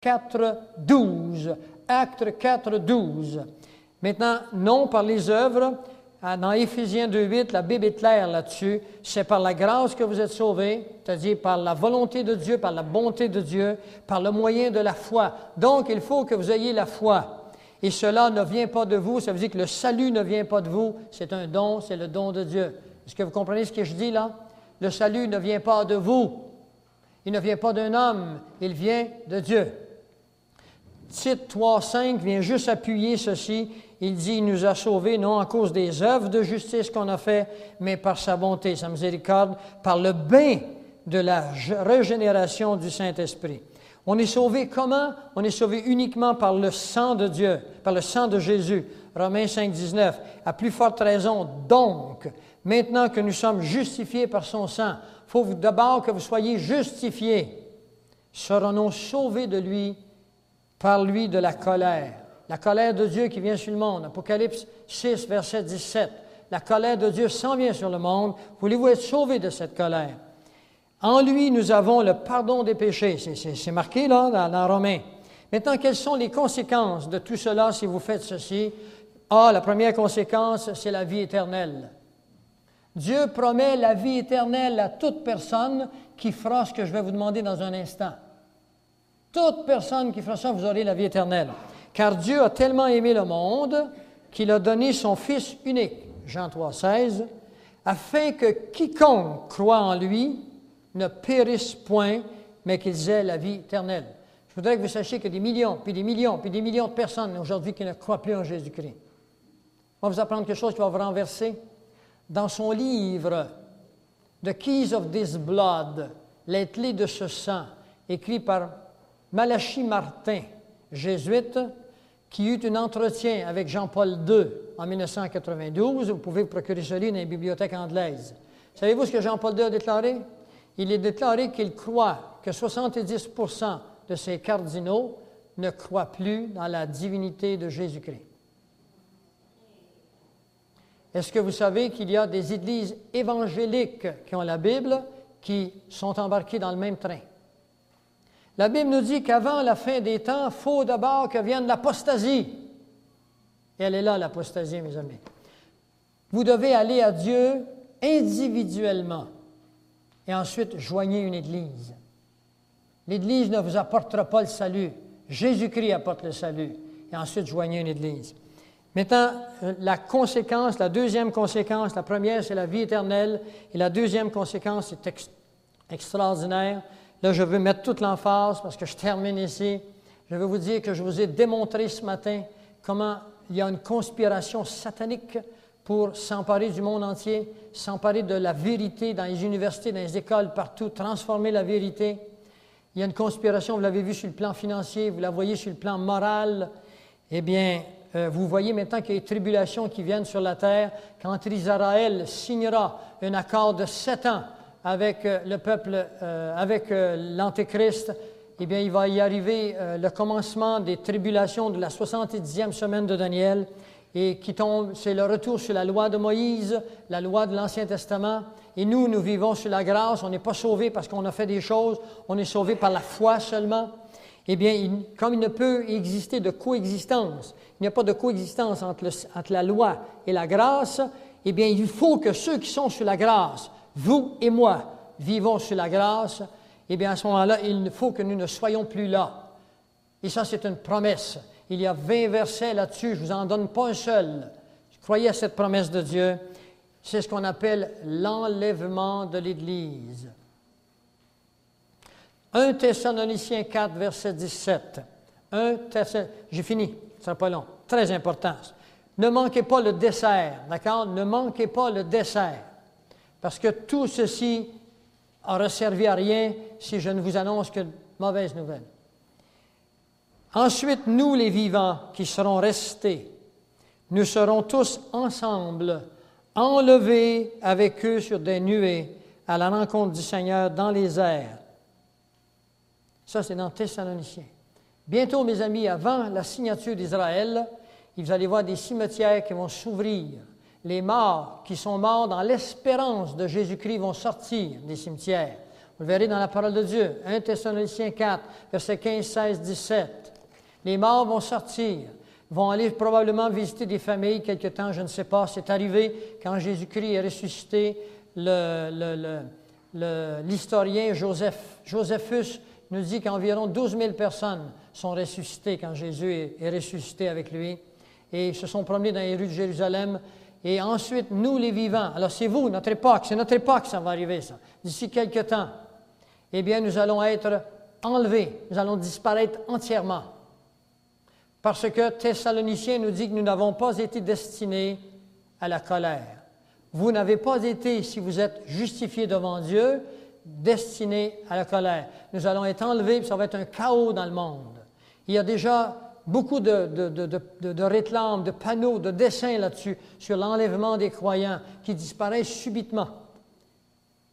4, 12. Actes 4, 12. Maintenant, non par les œuvres. Dans Éphésiens 2, 8, la Bible est claire là-dessus. C'est par la grâce que vous êtes sauvés, c'est-à-dire par la volonté de Dieu, par la bonté de Dieu, par le moyen de la foi. Donc, il faut que vous ayez la foi. Et cela ne vient pas de vous. Ça veut dire que le salut ne vient pas de vous. C'est un don, c'est le don de Dieu. Est-ce que vous comprenez ce que je dis là? Le salut ne vient pas de vous. Il ne vient pas d'un homme. Il vient de Dieu. Tite 3, 5 vient juste appuyer ceci. Il dit, il nous a sauvés non à cause des œuvres de justice qu'on a fait, mais par sa bonté, sa miséricorde, par le bain de la régénération du Saint-Esprit. On est sauvé comment? On est sauvé uniquement par le sang de Dieu, par le sang de Jésus. Romains 5, 19. À plus forte raison, donc, maintenant que nous sommes justifiés par son sang, il faut d'abord que vous soyez justifiés. Serons-nous sauvés de lui, par lui de la colère? La colère de Dieu qui vient sur le monde. Apocalypse 6, verset 17. La colère de Dieu s'en vient sur le monde. Voulez-vous être sauvés de cette colère? En lui, nous avons le pardon des péchés. C'est marqué là, dans Romains. Maintenant, quelles sont les conséquences de tout cela si vous faites ceci? La première conséquence, c'est la vie éternelle. Dieu promet la vie éternelle à toute personne qui fera ce que je vais vous demander dans un instant. Toute personne qui fera ça, vous aurez la vie éternelle. Car Dieu a tellement aimé le monde qu'il a donné son Fils unique, Jean 3, 16, afin que quiconque croit en lui ne périsse point, mais qu'ils aient la vie éternelle. Je voudrais que vous sachiez qu'il y a des millions, puis des millions, puis des millions de personnes aujourd'hui qui ne croient plus en Jésus-Christ. On va vous apprendre quelque chose qui va vous renverser. Dans son livre « The Keys of this Blood », les clés de ce sang, écrit par Malachi Martin, jésuite, qui eut un entretien avec Jean-Paul II en 1992. Vous pouvez vous procurer ce livre dans les bibliothèques anglaises. Savez-vous ce que Jean-Paul II a déclaré? Il a déclaré qu'il croit que 70% de ses cardinaux ne croient plus dans la divinité de Jésus-Christ. Est-ce que vous savez qu'il y a des églises évangéliques qui ont la Bible qui sont embarquées dans le même train? La Bible nous dit qu'avant la fin des temps, il faut d'abord que vienne l'apostasie. Et elle est là, l'apostasie, mes amis. Vous devez aller à Dieu individuellement et ensuite joignez une Église. L'Église ne vous apportera pas le salut. Jésus-Christ apporte le salut. Et ensuite, joignez une Église. Maintenant, la conséquence, la deuxième conséquence, la première, c'est la vie éternelle. Et la deuxième conséquence, c'est extraordinaire. Là, je veux mettre toute l'emphase parce que je termine ici. Je veux vous dire que je vous ai démontré ce matin comment il y a une conspiration satanique pour s'emparer du monde entier, s'emparer de la vérité dans les universités, dans les écoles, partout, transformer la vérité. Il y a une conspiration, vous l'avez vu sur le plan financier, vous la voyez sur le plan moral. Eh bien, vous voyez maintenant qu'il y a des tribulations qui viennent sur la terre quand Israël signera un accord de 7 ans avec le peuple, avec l'Antéchrist. Eh bien, il va y arriver le commencement des tribulations de la 70e semaine de Daniel et qui tombe, c'est le retour sur la loi de Moïse, la loi de l'Ancien Testament. Et nous, nous vivons sur la grâce. On n'est pas sauvés parce qu'on a fait des choses. On est sauvés par la foi seulement. Eh bien, comme il ne peut exister de coexistence, il n'y a pas de coexistence entre la loi et la grâce, eh bien, il faut que ceux qui sont sur la grâce, vous et moi, vivons sur la grâce. Eh bien, à ce moment-là, il faut que nous ne soyons plus là. Et ça, c'est une promesse. Il y a 20 versets là-dessus, je ne vous en donne pas un seul. Croyez à cette promesse de Dieu. C'est ce qu'on appelle l'enlèvement de l'Église. 1 Thessaloniciens 4, verset 17. J'ai fini, ce ne sera pas long. Très important. Ne manquez pas le dessert, d'accord? Ne manquez pas le dessert. Parce que tout ceci n'aura servi à rien si je ne vous annonce que de mauvaises nouvelles. Ensuite, nous les vivants qui serons restés, nous serons tous ensemble enlevés avec eux sur des nuées à la rencontre du Seigneur dans les airs. Ça, c'est dans Thessaloniciens. Bientôt, mes amis, avant la signature d'Israël, vous allez voir des cimetières qui vont s'ouvrir. Les morts qui sont morts dans l'espérance de Jésus-Christ vont sortir des cimetières, Vous le verrez dans la parole de Dieu. 1 Thessaloniciens 4, versets 15, 16, 17. Les morts vont sortir, vont aller probablement visiter des familles quelque temps, je ne sais pas. C'est arrivé quand Jésus-Christ est ressuscité. L'historien Josephus nous dit qu'environ 12 000 personnes sont ressuscitées quand Jésus est ressuscité avec lui. Et ils se sont promenés dans les rues de Jérusalem. Et ensuite, nous les vivants, alors c'est vous, notre époque, c'est notre époque que ça va arriver, ça. D'ici quelque temps, eh bien, nous allons être enlevés, nous allons disparaître entièrement. Parce que Thessaloniciens nous dit que nous n'avons pas été destinés à la colère. Vous n'avez pas été, si vous êtes justifiés devant Dieu, destinés à la colère. Nous allons être enlevés, puis ça va être un chaos dans le monde. Il y a déjà beaucoup de réclames, de panneaux, de dessins là-dessus, sur l'enlèvement des croyants qui disparaissent subitement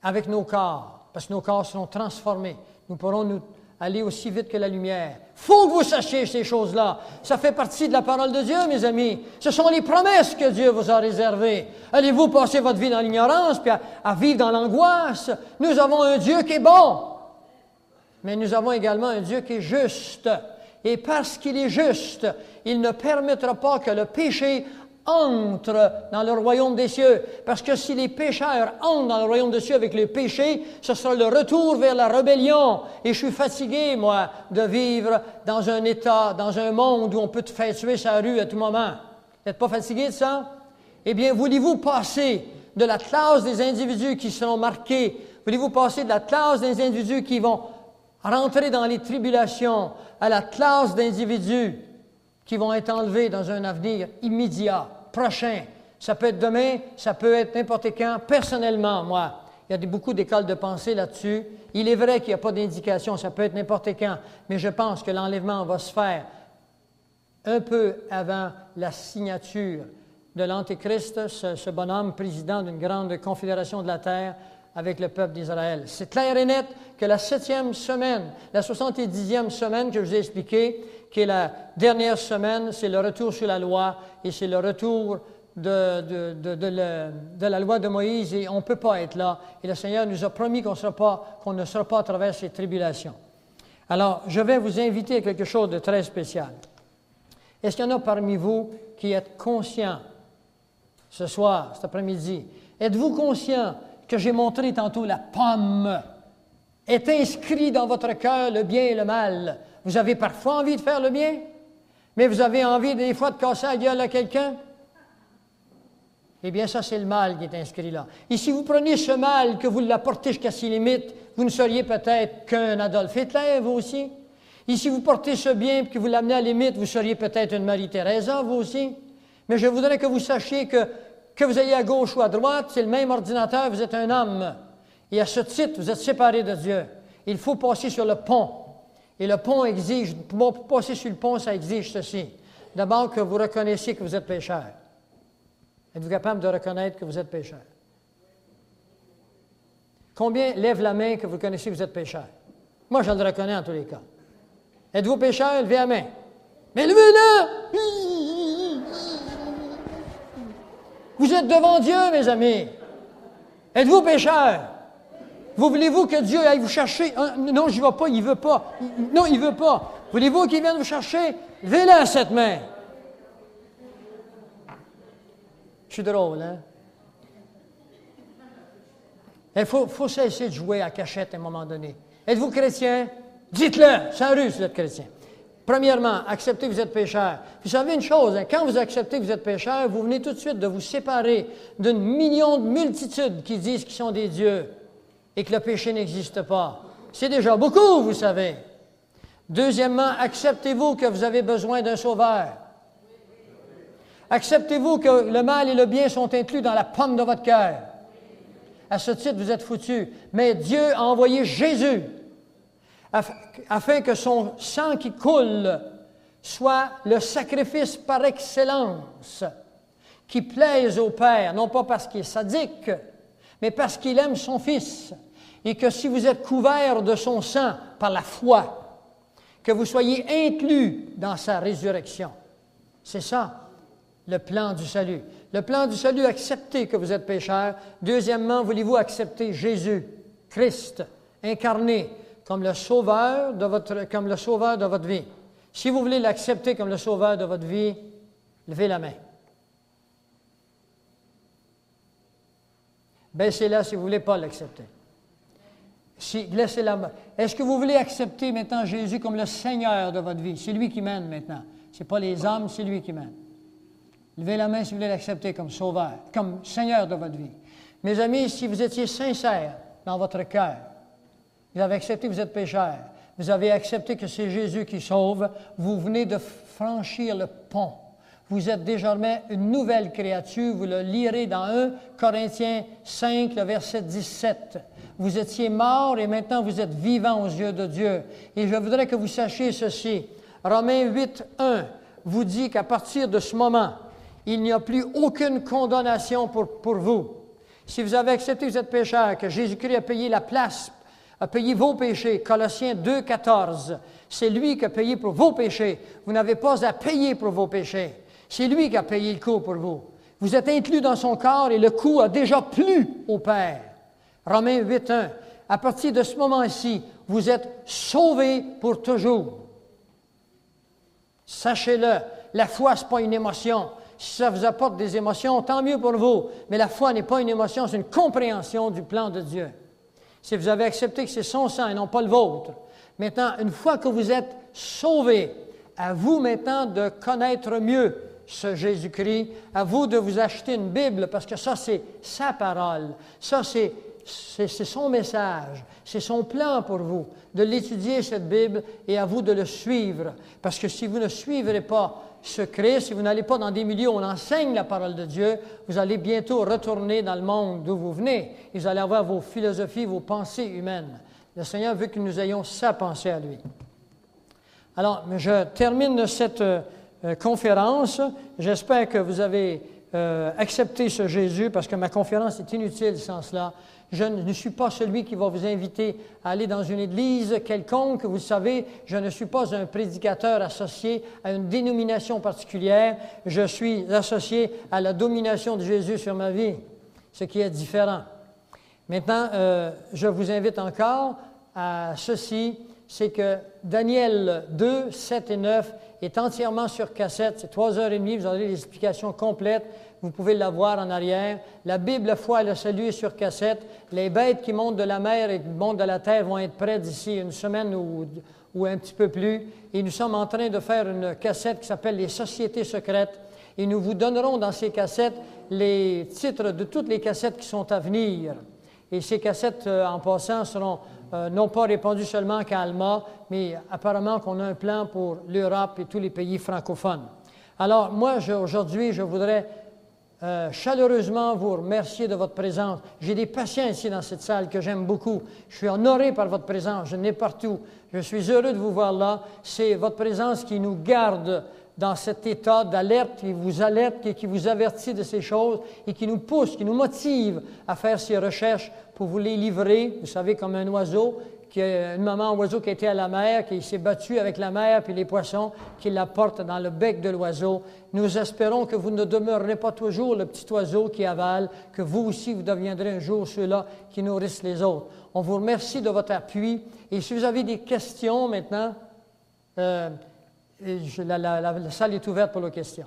avec nos corps, parce que nos corps seront transformés. Nous pourrons nous aller aussi vite que la lumière. Il faut que vous sachiez ces choses-là. Ça fait partie de la parole de Dieu, mes amis. Ce sont les promesses que Dieu vous a réservées. Allez-vous passer votre vie dans l'ignorance, puis à vivre dans l'angoisse? Nous avons un Dieu qui est bon, mais nous avons également un Dieu qui est juste. Et parce qu'il est juste, il ne permettra pas que le péché entre dans le royaume des cieux. Parce que si les pécheurs entrent dans le royaume des cieux avec le péché, ce sera le retour vers la rébellion. Et je suis fatigué, moi, de vivre dans un état, dans un monde où on peut te faire tuer sa rue à tout moment. Vous n'êtes pas fatigué de ça? Eh bien, voulez-vous passer de la classe des individus qui seront marqués, voulez-vous passer de la classe des individus qui vont rentrer dans les tribulations à la classe d'individus qui vont être enlevés dans un avenir immédiat, prochain. Ça peut être demain, ça peut être n'importe quand. Personnellement, moi, il y a beaucoup d'écoles de pensée là-dessus. Il est vrai qu'il n'y a pas d'indication, ça peut être n'importe quand, mais je pense que l'enlèvement va se faire un peu avant la signature de l'Antéchrist, ce bonhomme président d'une grande confédération de la terre, avec le peuple d'Israël. C'est clair et net que la 7e semaine, la 70e semaine que je vous ai expliqué, qui est la dernière semaine, c'est le retour sur la loi et c'est le retour de la loi de Moïse et on ne peut pas être là. Et le Seigneur nous a promis qu'on ne sera pas à travers ces tribulations. Alors, je vais vous inviter à quelque chose de très spécial. Est-ce qu'il y en a parmi vous qui êtes conscients ce soir, cet après-midi? Êtes-vous conscient que j'ai montré tantôt, la pomme, est inscrit dans votre cœur le bien et le mal. Vous avez parfois envie de faire le bien, mais vous avez envie des fois de casser la gueule à quelqu'un. Eh bien, ça, c'est le mal qui est inscrit là. Et si vous prenez ce mal, que vous l'apportez jusqu'à ses limites, vous ne seriez peut-être qu'un Adolf Hitler, vous aussi. Et si vous portez ce bien et que vous l'amenez à la limite, vous seriez peut-être une Marie-Thérèse, vous aussi. Mais je voudrais que vous sachiez que vous ayez à gauche ou à droite, c'est le même ordinateur, vous êtes un homme. Et à ce titre, vous êtes séparés de Dieu. Il faut passer sur le pont. Et le pont exige, pour passer sur le pont, ça exige ceci. D'abord, que vous reconnaissiez que vous êtes pécheur. Êtes-vous capable de reconnaître que vous êtes pécheur? Combien lève la main que vous connaissez que vous êtes pécheur? Moi, je le reconnais en tous les cas. Êtes-vous pécheur? Levez la main. Mais levez-la! Vous êtes devant Dieu, mes amis. Êtes-vous pécheur? Vous voulez-vous que Dieu aille vous chercher? Non, je ne vais pas, il ne veut pas. Non, il ne veut pas. Voulez-vous qu'il vienne vous chercher? Levez-la, cette main. Je suis drôle, hein? Il faut cesser de jouer à cachette à un moment donné. Êtes-vous chrétien? Dites-le, sans rue si vous êtes chrétien. Premièrement, acceptez que vous êtes pécheur. Vous savez une chose, hein, quand vous acceptez que vous êtes pécheur, vous venez tout de suite de vous séparer d'une million de multitudes qui disent qu'ils sont des dieux et que le péché n'existe pas. C'est déjà beaucoup, vous savez. Deuxièmement, acceptez-vous que vous avez besoin d'un sauveur. Acceptez-vous que le mal et le bien sont inclus dans la pomme de votre cœur. À ce titre, vous êtes foutus. Mais Dieu a envoyé Jésus afin que son sang qui coule soit le sacrifice par excellence, qui plaise au Père, non pas parce qu'il est sadique, mais parce qu'il aime son Fils, et que si vous êtes couverts de son sang par la foi, que vous soyez inclus dans sa résurrection. C'est ça, le plan du salut. Le plan du salut, acceptez que vous êtes pécheur. Deuxièmement, voulez-vous accepter Jésus, Christ, incarné comme le sauveur de votre vie. Si vous voulez l'accepter comme le sauveur de votre vie, levez la main. Baissez-la si vous ne voulez pas l'accepter. Laissez la main. Est-ce que vous voulez accepter maintenant Jésus comme le Seigneur de votre vie? C'est lui qui mène maintenant. Ce n'est pas les hommes, c'est lui qui mène. Levez la main si vous voulez l'accepter comme sauveur, comme Seigneur de votre vie. Mes amis, si vous étiez sincères dans votre cœur, vous avez accepté que vous êtes pécheur, vous avez accepté que c'est Jésus qui sauve, vous venez de franchir le pont. Vous êtes désormais une nouvelle créature. Vous le lirez dans 1 Corinthiens 5, le verset 17. Vous étiez mort et maintenant vous êtes vivant aux yeux de Dieu. Et je voudrais que vous sachiez ceci. Romains 8, 1 vous dit qu'à partir de ce moment, il n'y a plus aucune condamnation pour vous. Si vous avez accepté que vous êtes pécheur, que Jésus-Christ a payé la place, a payé vos péchés, Colossiens 2, 14, c'est lui qui a payé pour vos péchés. Vous n'avez pas à payer pour vos péchés. C'est lui qui a payé le coût pour vous. Vous êtes inclus dans son corps et le coût a déjà plu au Père. Romains 8, 1. À partir de ce moment-ci, vous êtes sauvés pour toujours. Sachez-le, la foi, ce n'est pas une émotion. Si ça vous apporte des émotions, tant mieux pour vous. Mais la foi n'est pas une émotion, c'est une compréhension du plan de Dieu. Si vous avez accepté que c'est son sang et non pas le vôtre, maintenant, une fois que vous êtes sauvés, à vous maintenant de connaître mieux ce Jésus-Christ, à vous de vous acheter une Bible, parce que ça, c'est sa parole. Ça, c'est son message. C'est son plan pour vous, de l'étudier, cette Bible, et à vous de le suivre. Parce que si vous ne suivrez pas ce Christ, si vous n'allez pas dans des milieux où on enseigne la parole de Dieu, vous allez bientôt retourner dans le monde d'où vous venez. Et vous allez avoir vos philosophies, vos pensées humaines. Le Seigneur veut que nous ayons sa pensée à lui. Alors, je termine cette conférence. J'espère que vous avez accepté ce Jésus, parce que ma conférence est inutile sans cela. Je ne suis pas celui qui va vous inviter à aller dans une église quelconque. Vous le savez, je ne suis pas un prédicateur associé à une dénomination particulière. Je suis associé à la domination de Jésus sur ma vie, ce qui est différent. Maintenant, je vous invite encore à ceci, c'est que Daniel 2, 7 et 9 est entièrement sur cassette. C'est 3h30, vous aurez les explications complètes. Vous pouvez la voir en arrière. La Bible, la foi et le salut est sur cassette. Les bêtes qui montent de la mer et qui montent de la terre vont être prêtes d'ici une semaine ou un petit peu plus. Et nous sommes en train de faire une cassette qui s'appelle « Les sociétés secrètes ». Et nous vous donnerons dans ces cassettes les titres de toutes les cassettes qui sont à venir. Et ces cassettes, en passant, seront non pas répandues seulement qu'à Alma, mais apparemment qu'on a un plan pour l'Europe et tous les pays francophones. Alors, moi, aujourd'hui, je voudrais chaleureusement vous remercier de votre présence. J'ai des patients ici dans cette salle que j'aime beaucoup. Je suis honoré par votre présence. Je n'ai partout. Je suis heureux de vous voir là. C'est votre présence qui nous garde dans cet état d'alerte, qui vous alerte et qui vous avertit de ces choses et qui nous pousse, qui nous motive à faire ces recherches pour vous les livrer. Vous savez, comme un oiseau, une maman oiseau qui a été à la mer, qui s'est battue avec la mer puis les poissons, qui la porte dans le bec de l'oiseau. Nous espérons que vous ne demeurerez pas toujours le petit oiseau qui avale, que vous aussi, vous deviendrez un jour ceux-là qui nourrissent les autres. On vous remercie de votre appui. Et si vous avez des questions maintenant, la salle est ouverte pour les questions.